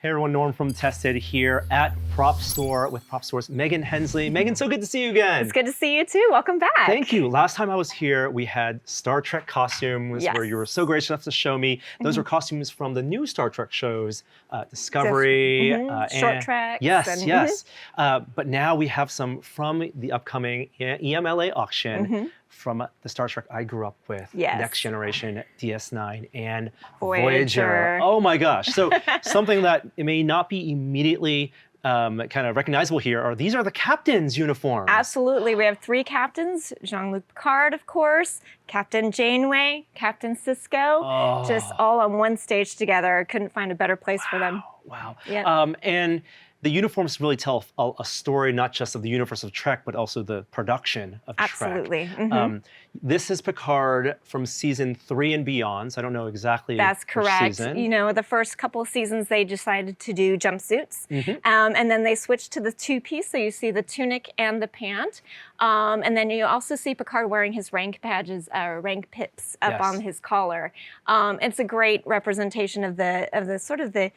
Hey everyone, Norm from Tested here at Prop Store with Prop Store's Maegen Hensley. Maegen, so good to see you again. It's good to see you too. Welcome back. Thank you. Last time I was here, we had Star Trek costumes where you were so gracious enough to show me. Those are costumes from the new Star Trek shows, Discovery. Short Treks. Yes, yes. But now we have some from the upcoming EMLA auction. From the Star Trek I grew up with, Next Generation, DS9, and Voyager. Oh my gosh. So something that it may not be immediately kind of recognizable here are these are the captain's uniforms. Absolutely. We have three captains, Jean-Luc Picard, of course, Captain Janeway, Captain Sisko, just all on one stage together. Couldn't find a better place for them. Wow. Yep. And the uniforms really tell a story, not just of the universe of Trek, but also the production of Trek. Absolutely. This is Picard from season 3 and beyond, so I don't know exactly That's correct. Which season. You know, the first couple of seasons, they decided to do jumpsuits. And then they switched to the two-piece, so you see the tunic and the pant. And then you also see Picard wearing his rank badges, rank pips up on his collar. It's a great representation of the sort of the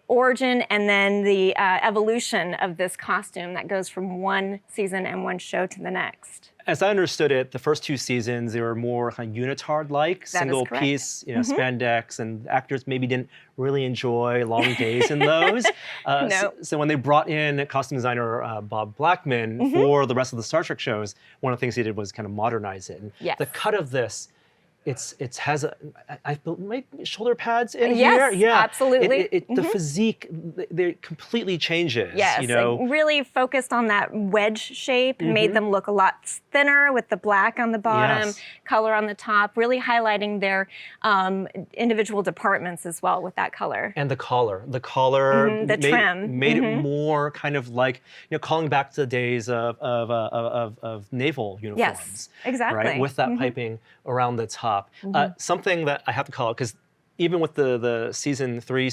origin and then the evolution of this costume that goes from one season and one show to the next. As I understood it, the first 2 seasons, they were more kind of unitard-like, single piece, you know, spandex, and actors maybe didn't really enjoy long days in those. So when they brought in costume designer Bob Blackman for the rest of the Star Trek shows, one of the things he did was kind of modernize it. And the cut of this, it has shoulder pads in here. Yeah, absolutely. The physique, they completely changes. Yes, you know, it really focused on that wedge shape, made them look a lot thinner with the black on the bottom, color on the top, really highlighting their individual departments as well with that color. And the collar, the trim made it more kind of like, you know, calling back to the days of naval uniforms. Yes, exactly. Right, with that piping around the top. Something that I have to call out, because even with the season 3,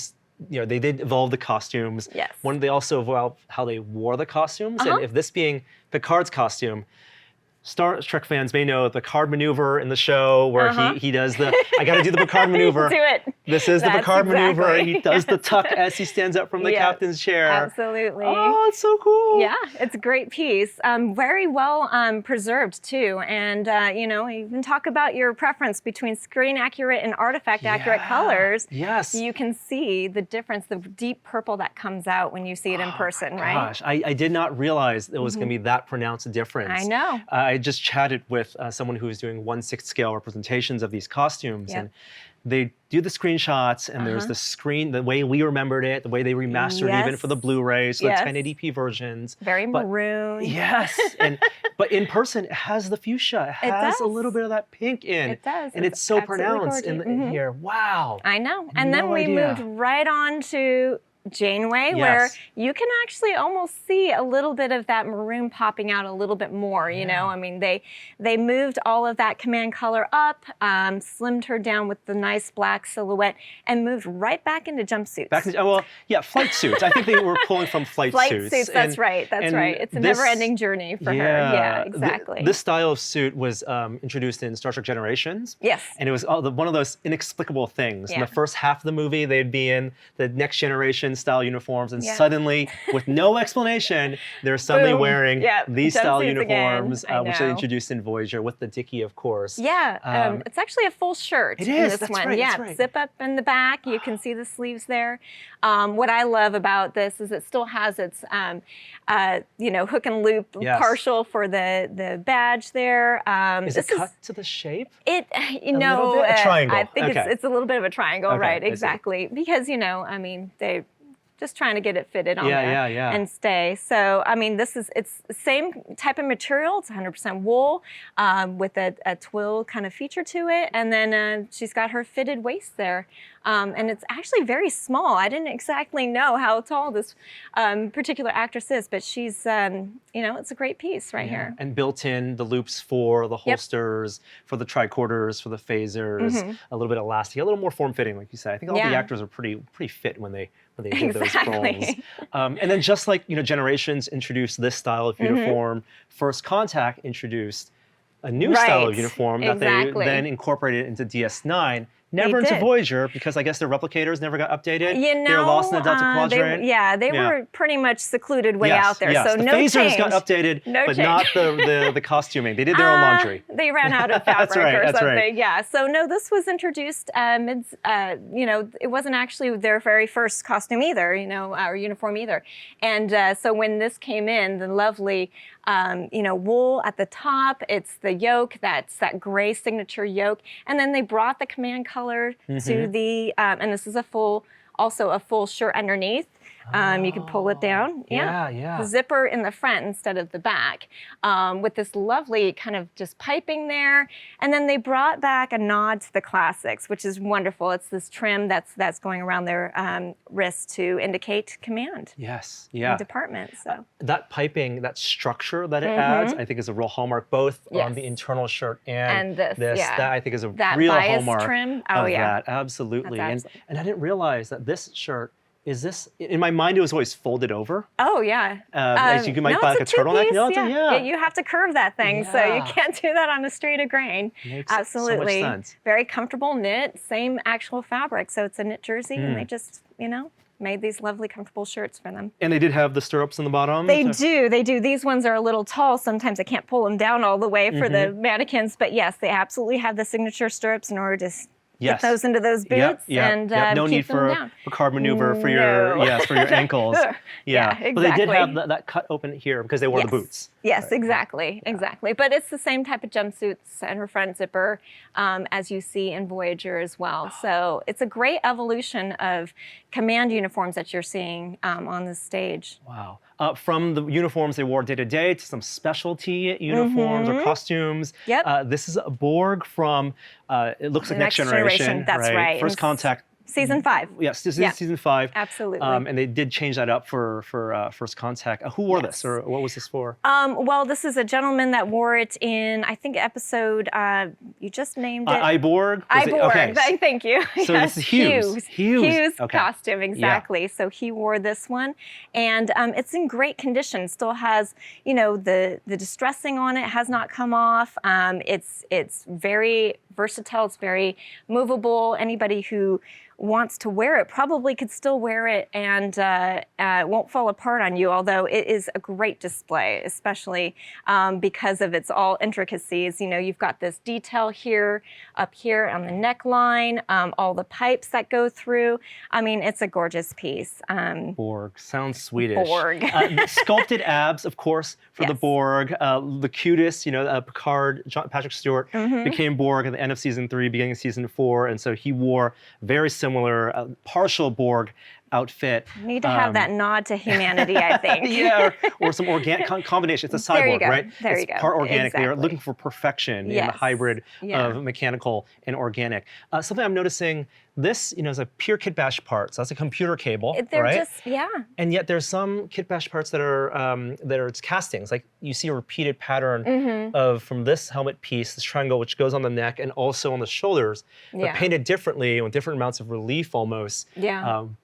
you know, they did evolve the costumes. Yes. When they also evolved how they wore the costumes, and if this being Picard's costume, Star Trek fans may know the Picard maneuver in the show where he does the, I gotta do the Picard maneuver. Do it. This is the Picard maneuver. He does the tuck as he stands up from the captain's chair. Absolutely. Oh, it's so cool. Yeah, it's a great piece. Very well preserved too. And you know, you can talk about your preference between screen accurate and artifact accurate colors. Yes. You can see the difference, the deep purple that comes out when you see it in person, right? Gosh, I did not realize it was gonna be that pronounced a difference. I know. I just chatted with someone who was doing 1/6 scale representations of these costumes, and they do the screenshots, and there's the screen, the way we remembered it, the way they remastered even for the Blu-rays, the 1080p versions. Very maroon. Yes, but in person, it has the fuchsia. It has a little bit of that pink in. It does. And it's so pronounced in here. Wow. I know. And then we moved right on to Janeway, where you can actually almost see a little bit of that maroon popping out a little bit more, you know? I mean, they moved all of that command color up, slimmed her down with the nice black silhouette, and moved right back into jumpsuits. Flight suits. I think they were pulling from flight suits. Flight suits, that's right. It's a never-ending journey for her. Yeah, exactly. This style of suit was introduced in Star Trek Generations. Yes. And it was one of those inexplicable things. In the first half of the movie, they'd be in the Next Generation style uniforms, and suddenly, with no explanation, they're suddenly wearing these style uniforms, which they introduced in Voyager with the Dickie, of course. Yeah, it's actually a full shirt in this one. Right, yeah, zip up in the back. You can see the sleeves there. What I love about this is it still has its, you know, hook and loop partial for the badge there. Is it cut to the shape? You know, a triangle. I think it's a little bit of a triangle, right? Exactly, because you know, I mean, they. Just trying to get it fitted on there and stay. So, I mean, it's the same type of material. It's 100% wool with a twill kind of feature to it. And then she's got her fitted waist there. And it's actually very small. I didn't exactly know how tall this particular actress is, but she's, you know, it's a great piece right here. And built in the loops for the holsters, for the tricorders, for the phasers, a little bit elastic, a little more form-fitting, like you said. I think all the actors are pretty fit when they did those roles. And then just like, you know, Generations introduced this style of uniform, First Contact introduced a new style of uniform that they then incorporated into DS9. Never into Voyager, because I guess their replicators never got updated. You know, they were lost in the Delta Quadrant. They were pretty much secluded way out there. Yes. So the no phasers change. got updated, but not the costuming. They did their own laundry. They ran out of fabric or something. Right. Yeah. So no, this was introduced it wasn't actually their very first costume either, or uniform either. And so when this came in, the lovely wool at the top, it's the yoke, that's that gray signature yoke. And then they brought the command color to the, and this is also a full shirt underneath. You can pull it down. Yeah. The zipper in the front instead of the back, with this lovely kind of just piping there. And then they brought back a nod to the classics, which is wonderful. It's this trim that's going around their wrist to indicate command. Yes, yeah. Department. So that piping, that structure that it adds, I think is a real hallmark, both on the internal shirt and this. That I think is a real hallmark trim. of that. Absolutely. And I didn't realize that this shirt. Is this, in my mind, it was always folded over. Oh, yeah. As you might buy like a turtleneck. No, you have to curve that thing, so you can't do that on a straight of grain. Makes Absolutely. so much sense. Very comfortable knit, same actual fabric. So it's a knit jersey, and they just, made these lovely, comfortable shirts for them. And they did have the stirrups in the bottom? They do. These ones are a little tall. Sometimes I can't pull them down all the way for the mannequins, but yes, they absolutely have the signature stirrups in order to get those into those boots and no need for a card maneuver for your ankles. Exactly. But they did have that cut open here because they wore the boots. Yes, exactly. But it's the same type of jumpsuit center front zipper as you see in Voyager as well. So it's a great evolution of command uniforms that you're seeing on this stage. Wow. From the uniforms they wore day to day to some specialty uniforms or costumes. Yep. This is a Borg from, it looks like Next Generation. That's right. First Contact. Season 5. Yes, this is season 5. Absolutely. And they did change that up for First Contact. Who wore this, or what was this for? Well, this is a gentleman that wore it in, I think, episode, you just named it. Borg? Borg, thank you. So this is Hughes. Hughes costume, exactly. Yeah. So he wore this one, and it's in great condition. Still has, the distressing on it has not come off. It's very versatile. It's very movable. Anybody who wants to wear it probably could still wear it and won't fall apart on you, although it is a great display, especially because of its all intricacies. You've got this detail here, up here on the neckline, all the pipes that go through. I mean, it's a gorgeous piece. Borg, sounds Swedish. Borg. Sculpted abs, of course, for the Borg. The cutest, Picard, Patrick Stewart became Borg at the end of season 3, beginning of season 4, and so he wore very similar partial Borg outfit. Need to have that nod to humanity, I think. or some organic combination. It's a cyborg, right? There you go. Part organic. Exactly. They're looking for perfection in the hybrid of mechanical and organic. Something I'm noticing, this, is a pure kit bash part. So that's a computer cable, They're right? And yet there's some kit bash parts that are it's castings. Like you see a repeated pattern from this helmet piece, this triangle, which goes on the neck and also on the shoulders, but painted differently with different amounts of relief almost.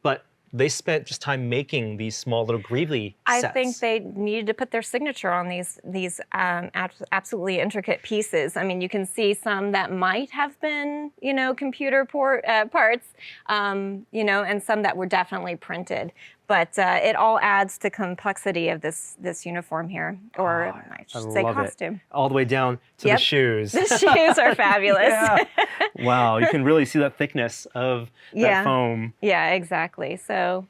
But they spent just time making these small little Greeley sets. I think they needed to put their signature on these absolutely intricate pieces. I mean, you can see some that might have been, computer parts, and some that were definitely printed. But it all adds to complexity of this uniform here, or I should say costume. It. All the way down to the shoes. The shoes are fabulous. Wow, you can really see that thickness of that foam. Yeah, exactly. So,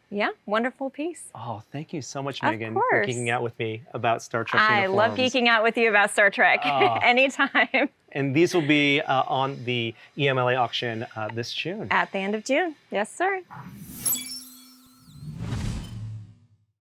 wonderful piece. Oh, thank you so much, Maegen, for geeking out with me about Star Trek uniforms. I love geeking out with you about Star Trek anytime. And these will be on the EMLA auction this June. At the end of June. Yes, sir.